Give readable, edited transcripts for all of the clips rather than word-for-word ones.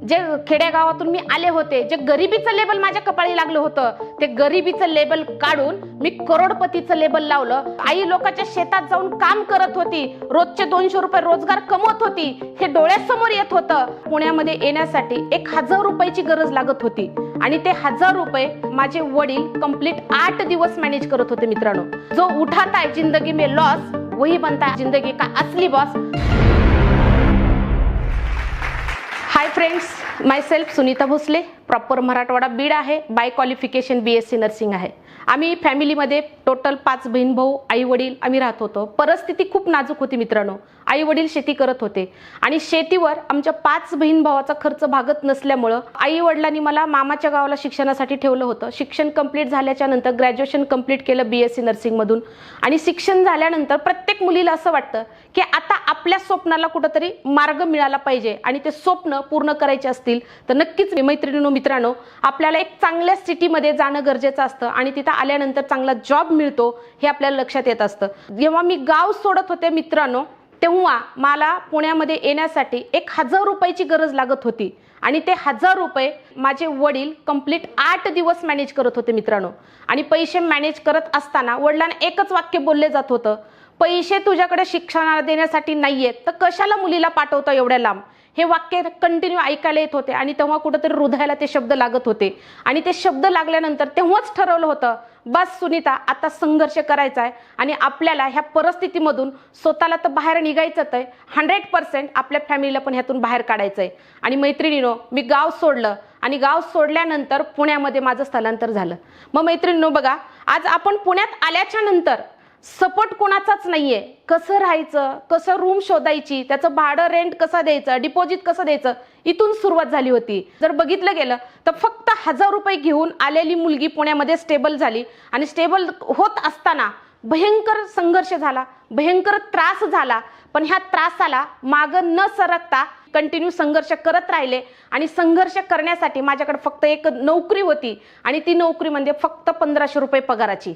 जे खेडेगावातून मी आले होते, जे गरिबीचं लेबल माझ्या कपाळी लागलं होतं, ते गरिबीचं लेबल काढून मी करोडपतीचं लेबल लावलं. आई लोकांच्या शेतात जाऊन काम करत होती, रोजचे 200 रुपये रोजगार कमवत होती, हे डोळ्यासमोर येत होतं. पुण्यामध्ये येण्यासाठी 1000 रुपयाची गरज लागत होती आणि ते 1000 रुपये माझे वडील कंप्लीट 8 दिवस मॅनेज करत होते. मित्रांनो, जो उठाता है जिंदगी में लॉस, वही बनता है जिंदगी का असली बॉस. हाय फ्रेंड्स, माय सेल्फ सुनीता भोसले, प्रॉपर मराठवाडा बीड आहे, बाय क्वालिफिकेशन BSc नर्सिंग आहे. आम्ही फॅमिलीमध्ये टोटल 5 बहीण भाऊ, आई वडील आम्ही राहत होतो. परिस्थिती खूप नाजूक होती मित्रांनो. आई वडील शेती करत होते आणि शेतीवर आमच्या 5 बहीण भावाचा खर्च भागत नसल्यामुळं आई वडिलांनी मला मामाच्या गावाला शिक्षणासाठी ठेवलं होतं. शिक्षण कंप्लीट झाल्याच्या नंतर ग्रॅज्युएशन कंप्लीट केलं BSc नर्सिंग मधून. आणि शिक्षण झाल्यानंतर प्रत्येक मुलीला असं वाटतं की आता आपल्या स्वप्नाला कुठंतरी मार्ग मिळाला पाहिजे आणि ते स्वप्न पूर्ण करायचे असतील तर नक्कीच मैत्रिणींनो, मित्रांनो, आपल्याला एक चांगल्या सिटीमध्ये जाणं गरजेचं असतं आणि तिथं आल्यानंतर चांगला जॉब मिळतो हे आपल्याला लक्षात येत असतं. जेव्हा मी गाव सोडत होते मित्रांनो, तेव्हा मला पुण्यामध्ये येण्यासाठी 1000 रुपयाची गरज लागत होती आणि ते 1000 रुपये माझे वडील कंप्लीट 8 दिवस मॅनेज करत होते मित्रांनो. आणि पैसे मॅनेज करत असताना वडिलांना एकच वाक्य बोलले जात होतं, पैसे तुझ्याकडे शिक्षणाला देण्यासाठी नाहीयेत तर कशाला मुलीला पाठवतो एवढ्या लांब. हे वाक्य कंटिन्यू ऐकायला येत होते आणि तेव्हा कुठेतरी हृदयाला ते शब्द लागत होते. आणि ते शब्द लागल्यानंतर तेव्हाच ठरवलं होतं, बस सुनीता, आता संघर्ष करायचा आहे आणि आपल्याला ह्या परिस्थितीमधून स्वतःला तर बाहेर निघायचंच आहे. 100% आपल्या फॅमिलीला पण ह्यातून बाहेर काढायचं आहे. आणि मैत्रिणींनो, मी गाव सोडलं आणि गाव सोडल्यानंतर पुण्यामध्ये माझं स्थलांतर झालं. मग मैत्रिणींनो बघा, आज आपण पुण्यात आल्याच्या नंतर सपोर्ट कोणाचाच नाहीये. कसं राहायचं, कसं रूम शोधायची, त्याचं भाडं रेंट कसं द्यायचं, डिपॉझिट कसं द्यायचं, इथून सुरुवात झाली होती. जर बघितलं गेलं तर फक्त 1000 रुपये घेऊन आलेली मुलगी पुण्यामध्ये स्टेबल झाली आणि स्टेबल होत असताना भयंकर संघर्ष झाला, भयंकर त्रास झाला. पण ह्या त्रासाला मागं न सरकता कंटिन्यू संघर्ष करत राहिले आणि संघर्ष करण्यासाठी माझ्याकडे फक्त एक नोकरी होती आणि ती नोकरी म्हणजे फक्त 1500 रुपये पगाराची.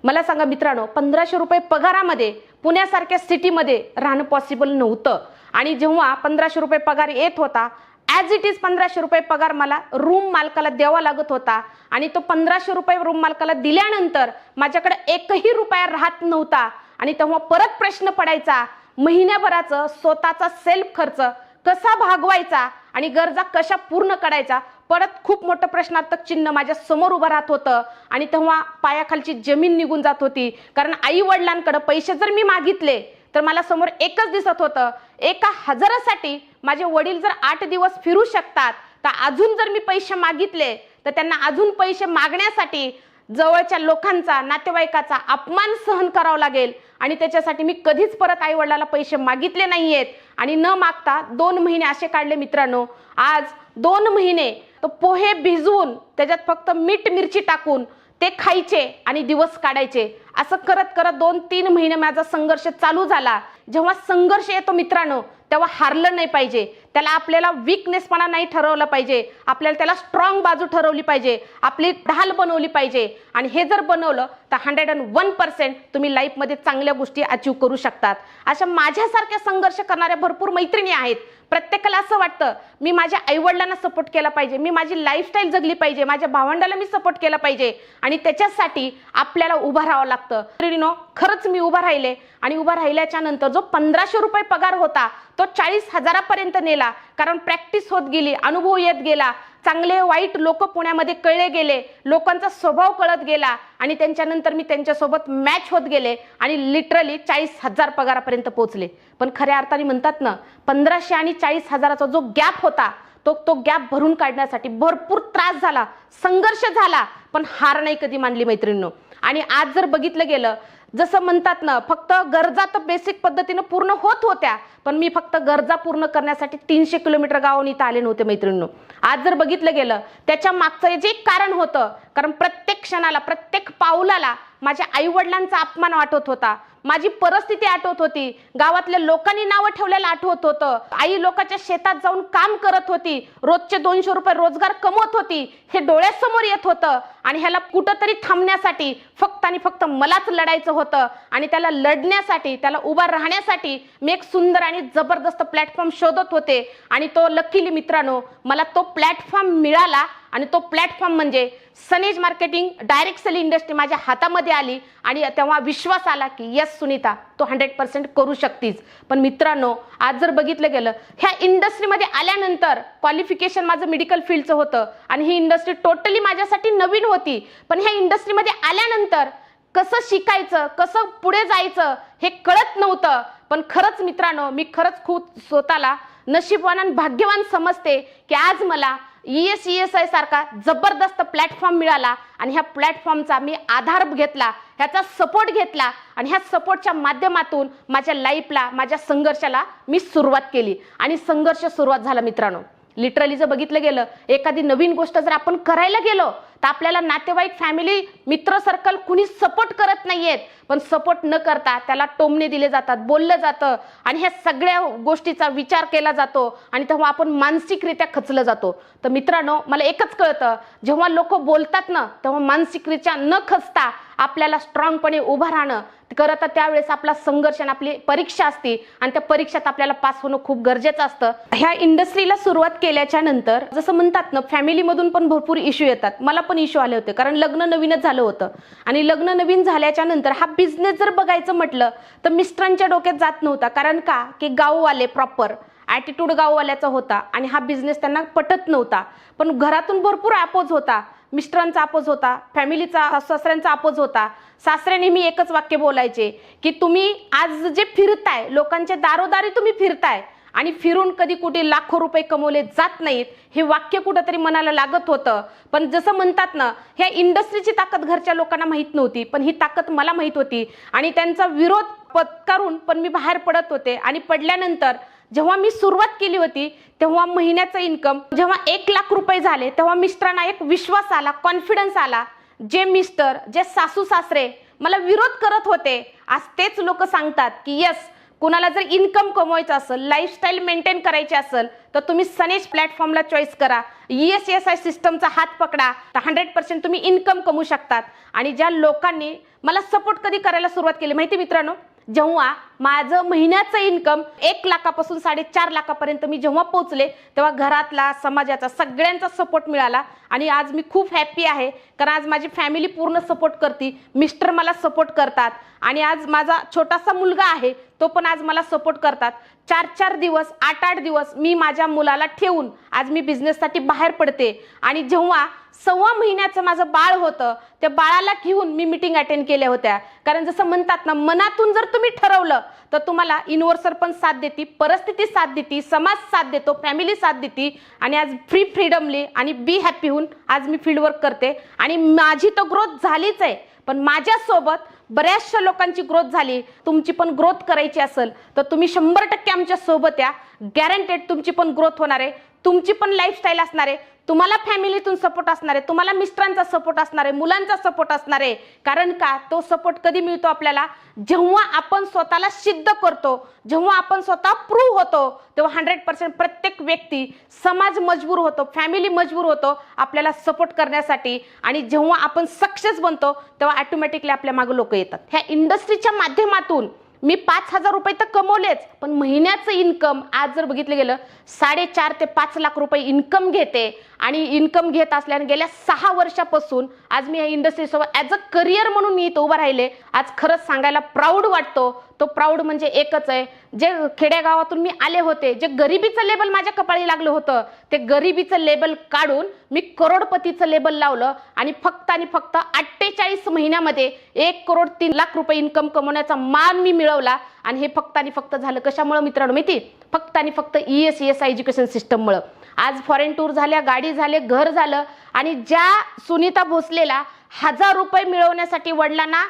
मला सांगा मित्रांनो, 1500 रुपये पगारामध्ये पुण्यासारख्या सिटीमध्ये राहणं पॉसिबल नव्हतं. आणि जेव्हा 1500 रुपये पगार येत होता, ॲज इट इज 1500 रुपये पगार मला रूम मालकाला द्यावा लागत होता. आणि तो 1500 रुपये रूम मालकाला दिल्यानंतर माझ्याकडे 1ही रुपया राहत नव्हता. आणि तेव्हा परत प्रश्न पडायचा, महिन्याभराचं स्वतःचा सेल्फ खर्च कसा भागवायचा आणि गरजा कशा पूर्ण करायचा. परत खूप मोठं प्रश्नार्थक चिन्ह माझ्या समोर उभं राहत होतं. आणि तेव्हा पायाखालची जमीन निघून जात होती. कारण आई वडिलांकडे पैसे जर मी मागितले तर मला समोर एकच दिसत होतं, 1000साठी माझे वडील जर 8 दिवस फिरू शकतात तर अजून जर मी पैसे मागितले तर त्यांना अजून पैसे मागण्यासाठी जवळच्या लोकांचा, नातेवाईकाचा अपमान सहन करावा लागेल. आणि त्याच्यासाठी मी कधीच परत आई वडिलाला पैसे मागितले नाहीयेत. आणि न मागता 2 महिने असे काढले मित्रांनो. आज 2 महिने तो पोहे भिजवून त्याच्यात फक्त मीठ मिरची टाकून ते खायचे आणि दिवस काढायचे. असं करत करत 2-3 महिने माझा संघर्ष चालू झाला. जेव्हा संघर्ष येतो मित्रांनो, तेव्हा हारलं नाही पाहिजे. त्याला आपल्याला वीकनेसपणा नाही ठरवलं पाहिजे, आपल्याला त्याला स्ट्रॉंग बाजू ठरवली पाहिजे, आपली ढाल बनवली पाहिजे. आणि हे जर बनवलं तर 101% तुम्ही लाईफमध्ये चांगल्या गोष्टी अचीव करू शकतात. अशा माझ्यासारख्या संघर्ष करणाऱ्या भरपूर मैत्रिणी आहेत. प्रत्येकाला असं वाटतं मी माझ्या आईवडिलांना सपोर्ट केला पाहिजे, मी माझी लाईफस्टाईल जगली पाहिजे, माझ्या भावंडाला मी सपोर्ट केला पाहिजे आणि त्याच्यासाठी आपल्याला उभं राहावं लागतं. मैत्रिणींनो, खरंच मी उभा राहिले आणि उभा राहिल्याच्या नंतर जो 1500 रुपये पगार होता तो 40,000पर्यंत नेला. कारण प्रॅक्टिस होत गेली, अनुभव येत गेला, चांगले वाईट लोक पुण्यामध्ये कळले गेले, लोकांचा स्वभाव कळत गेला आणि त्यांच्यानंतर मी त्यांच्यासोबत मॅच होत गेले आणि लिटरली 40,000 पगारापर्यंत पोहोचले. पण खऱ्या अर्थाने म्हणतात ना, 1500 आणि 40,000चा जो गॅप होता तो गॅप भरून काढण्यासाठी भरपूर त्रास झाला, संघर्ष झाला, पण हार नाही कधी मानली मैत्रिणींनो. आणि आज जर बघितलं गेलं, जसं म्हणतात ना, फक्त गरजा तर बेसिक पद्धतीने पूर्ण होत होत्या, पण मी फक्त गरजा पूर्ण करण्यासाठी 300 किलोमीटर गावाहून इथं आले नव्हते मैत्रिणींनो. आज जर बघितलं गेलं त्याच्या मागचं जे कारण होतं, कारण प्रत्येक क्षणाला, प्रत्येक पाऊलाला माझ्या आई वडिलांचा अपमान वाटत होता, माझी परिस्थिती आठवत होती, गावातल्या लोकांनी नावं ठेवलेलं आठवत होतं, आई लोकांच्या शेतात जाऊन काम करत होती, रोजचे 200 रुपये रोजगार कमवत होती, हे डोळ्यासमोर येत होतं. आणि ह्याला कुठंतरी थांबण्यासाठी फक्त आणि फक्त मलाच लढायचं होतं. आणि त्याला लढण्यासाठी, त्याला उभा राहण्यासाठी मी एक सुंदर आणि जबरदस्त प्लॅटफॉर्म शोधत होते. आणि तो लकीली मित्रांनो मला तो प्लॅटफॉर्म मिळाला. आणि तो प्लॅटफॉर्म म्हणजे सनेज मार्केटिंग डायरेक्ट सेल इंडस्ट्री माझ्या हातामध्ये आली. आणि तेव्हा विश्वास आला की यस सुनीता, तो 100% करू शकतीस. पण मित्रांनो, आज जर बघितलं गेलं, ह्या इंडस्ट्रीमध्ये आल्यानंतर क्वालिफिकेशन माझं मेडिकल फील्डचं होतं आणि ही इंडस्ट्री टोटली माझ्यासाठी नवीन होती. पण ह्या इंडस्ट्रीमध्ये आल्यानंतर कसं शिकायचं, कसं पुढे जायचं हे कळत नव्हतं. पण खरंच मित्रांनो, मी खरंच खूप स्वतःला नशीबवान आणि भाग्यवान समजते की आज मला ESI सारखा जबरदस्त प्लॅटफॉर्म मिळाला. आणि ह्या प्लॅटफॉर्मचा मी आधार घेतला, ह्याचा सपोर्ट घेतला आणि ह्या सपोर्टच्या माध्यमातून माझ्या लाईफला, माझ्या संघर्षाला मी सुरुवात केली. आणि संघर्ष सुरुवात झाला मित्रांनो. लिटरली जर बघितलं गेलं, एखादी नवीन गोष्ट जर आपण करायला गेलो तर आपल्याला नातेवाईक, फॅमिली, मित्र सर्कल कुणी सपोर्ट करत नाहीयेत. पण सपोर्ट न करता त्याला टोमणे दिले जातात, बोललं जातं आणि ह्या सगळ्या गोष्टीचा विचार केला जातो आणि तेव्हा आपण मानसिकरित्या खचलं जातो. तर मित्रांनो, मला एकच कळतं, जेव्हा लोक बोलतात ना तेव्हा मानसिकरित्या न खचता आपल्याला स्ट्रॉंगपणे उभं राहणं करत, त्यावेळेस आपला संघर्ष आणि आपली परीक्षा असते आणि त्या परीक्षेत आपल्याला पास होणं खूप गरजेचं असतं. ह्या इंडस्ट्रीला सुरुवात केल्याच्या नंतर जसं म्हणतात ना, फॅमिलीमधून पण भरपूर इश्यू येतात. मला पण इश्यू आले होते, कारण लग्न नवीनच झालं होतं. आणि लग्न नवीन झाल्याच्या नंतर हा बिझनेस जर बघायचं म्हटलं तर मिस्टरांच्या डोक्यात जात नव्हता. कारण का की गाववाले प्रॉपर ॲटिट्यूड गाववाल्याचा होता आणि हा बिझनेस त्यांना पटत नव्हता. पण घरातून भरपूर अपोज होता, मिस्टरांचा अपोज होता, फॅमिलीचा, सासऱ्यांचा अपोज होता. सासरे नेहमी एकच वाक्य बोलायचे की तुम्ही आज जे फिरताय, लोकांच्या दारोदारी तुम्ही फिरताय आणि फिरून कधी कुठे लाखो रुपये कमवले जात नाहीत, हे वाक्य कुठंतरी मनाला लागत होतं. पण जसं म्हणतात ना, ह्या इंडस्ट्रीची ताकद घरच्या लोकांना माहीत नव्हती, पण ही ताकद मला माहीत होती. आणि त्यांचा विरोध पत्करून पण मी बाहेर पडत होते. आणि पडल्यानंतर जेव्हा मी सुरुवात केली होती तेव्हा महिन्याचं इन्कम जेव्हा 1 लाख रुपये झाले तेव्हा मिस्टरांना एक विश्वास आला, कॉन्फिडन्स आला. जे मिस्टर, जे सासू सासरे मला विरोध करत होते, आज तेच लोक सांगतात की यस, कुणाला जर इन्कम कमवायचं असेल, लाईफस्टाईल मेंटेन करायची असेल तर तुम्ही सनेज प्लॅटफॉर्मला चॉईस करा, ESI सिस्टमचा हात पकडा, तर 100% तुम्ही इन्कम कमवू शकतात. आणि ज्या लोकांनी मला सपोर्ट कधी करायला सुरुवात केली माहिती मित्रांनो, जेव्हा माझं महिन्याचं इन्कम 1 लाखापासून 4.5 लाखापर्यंत मी जेव्हा पोहोचले तेव्हा घरातला, समाजाचा, सगळ्यांचा सपोर्ट मिळाला. आणि आज मी खूप हॅप्पी आहे, कारण आज माझी फॅमिली पूर्ण सपोर्ट करते, मिस्टर मला सपोर्ट करतात आणि आज माझा छोटासा मुलगा आहे तो पण आज मला सपोर्ट करतात. 4-4 दिवस, 8-8 दिवस मी माझ्या मुलाला ठेवून आज मी बिझनेससाठी बाहेर पडते. आणि जेव्हा 1.25 महिन्याचं माझं बाळ होतं, त्या बाळाला घेऊन मी मीटिंग अटेंड केल्या होत्या. कारण जसं म्हणतात ना, मनातून जर तुम्ही ठरवलं तर तुम्हाला युनिव्हर्सल पण साथ देते, परिस्थिती साथ देते, समाज साथ देतो, फॅमिली साथ देते. आणि आज फ्रीडमली आणि बी हॅपी होऊन आज मी फील्ड वर्क करते. आणि माझी तर ग्रोथ झालीच आहे, पण माझ्यासोबत बऱ्याचशा लोकांची ग्रोथ झाली. तुमची पण ग्रोथ करायची असेल तर तुम्ही 100% आमच्या सोबत या, गॅरंटेड तुमची पण ग्रोथ होणार आहे, तुमची पण लाईफस्टाईल असणार आहे, तुम्हाला फॅमिलीतून सपोर्ट असणार आहे, तुम्हाला मिस्टरांचा सपोर्ट असणार आहे, मुलांचा सपोर्ट असणार आहे. कारण का तो सपोर्ट कधी मिळतो आपल्याला, जेव्हा आपण स्वतःला सिद्ध करतो, जेव्हा आपण स्वतः प्रूव्ह होतो, तेव्हा 100% प्रत्येक व्यक्ती, समाज मजबूर होतो, फॅमिली मजबूर होतो आपल्याला सपोर्ट करण्यासाठी. आणि जेव्हा आपण सक्सेस बनतो तेव्हा ऑटोमॅटिकली आपल्या मागे लोक येतात. ह्या इंडस्ट्रीच्या माध्यमातून मी 5,000 रुपये तर कमवलेच, पण महिन्याचं इन्कम आज जर बघितलं गेलं 4.5 ते 5 लाख रुपये इन्कम घेते. आणि इन्कम घेत असल्याने गेल्या 6 वर्षापासून आज मी या इंडस्ट्रीसोबत ॲज अ करिअर म्हणून मी इथं उभं राहिले. आज खरंच सांगायला प्राऊड वाटतो. तो प्राऊड म्हणजे एकच आहे, जे खेडेगावातून मी आले होते, जे गरिबीचं लेबल माझ्या कपाळी लागलं होतं, ते गरिबीचं लेबल काढून मी करोडपतीचं लेबल लावलं. आणि फक्त 48 महिन्यामध्ये 1,03,00,000 रुपये इन्कम कमवण्याचा मान मी मिळवला. आणि हे फक्त झालं कशामुळे मित्रांनो माहिती, फक्त ESI एज्युकेशन सिस्टममुळे. आज फॉरेन टूर झाल्या, गाडी झाले, घर झालं. आणि ज्या सुनीता भोसलेला 1,000 रुपये मिळवण्यासाठी वडिलांना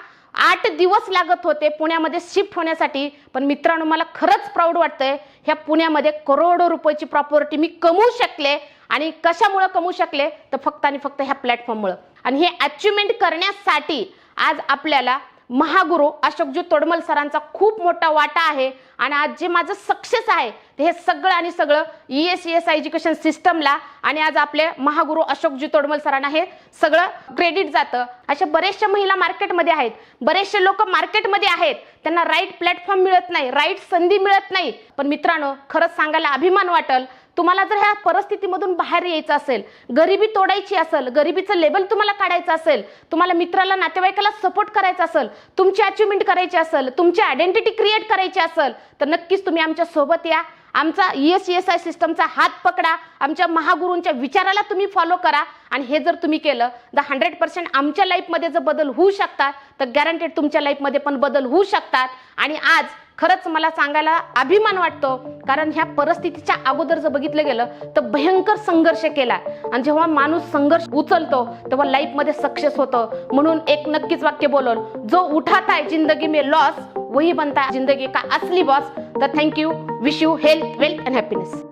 8 दिवस लागत होते पुण्यामध्ये शिफ्ट होण्यासाठी, पण मित्रांनो मला खरंच प्राऊड वाटतंय, ह्या पुण्यामध्ये करोडो रुपयाची प्रॉपर्टी मी कमवू शकले. आणि कशामुळे कमवू शकले तर फक्त ह्या प्लॅटफॉर्ममुळे. आणि हे अचिव्हमेंट करण्यासाठी आज आपल्याला महागुरु अशोकजी तोडमल सरांचा खूप मोठा वाटा आहे आणि आज जे माझं सक्सेस आहे ते हे सगळं आणि सगळं ESES एज्युकेशन सिस्टमला आणि आज आपले महागुरु अशोकजी तोडमल सरांना हे सगळं क्रेडिट जातं. अशा बरेचशा महिला मार्केटमध्ये आहेत, बरेचसे लोक मार्केटमध्ये आहेत, त्यांना राईट प्लॅटफॉर्म मिळत नाही, राईट संधी मिळत नाही. पण मित्रांनो, खरंच सांगायला अभिमान वाटेल, तुम्हाला जर ह्या परिस्थितीमधून बाहेर यायचं असेल, गरिबी तोडायची असेल, गरिबीचं लेबल तुम्हाला काढायचं असेल, तुम्हाला मित्राला नातेवाईकाला सपोर्ट करायचा असेल, तुमची अचिव्हमेंट करायची असेल, तुमची आयडेंटिटी क्रिएट करायची असेल, तर नक्कीच तुम्ही आमच्या सोबत या. आमचा ESES सिस्टमचा हात पकडा, आमच्या महागुरूंच्या विचाराला तुम्ही फॉलो करा आणि हे जर तुम्ही केलं तर 100% आमच्या लाईफमध्ये जर बदल होऊ शकतात तर गॅरंटेड तुमच्या लाईफमध्ये पण बदल होऊ शकतात. आणि आज खरंच मला सांगायला अभिमान वाटतो, कारण ह्या परिस्थितीच्या अगोदर जर बघितलं गेलं तर भयंकर संघर्ष केला आणि जेव्हा माणूस संघर्ष उचलतो तेव्हा लाईफमध्ये सक्सेस होतो. म्हणून एक नक्कीच वाक्य बोलल, जो उठाता है जिंदगी में लॉस वही बनता है जिंदगी का असली बॉस. तर thank you, wish you health, wealth and happiness.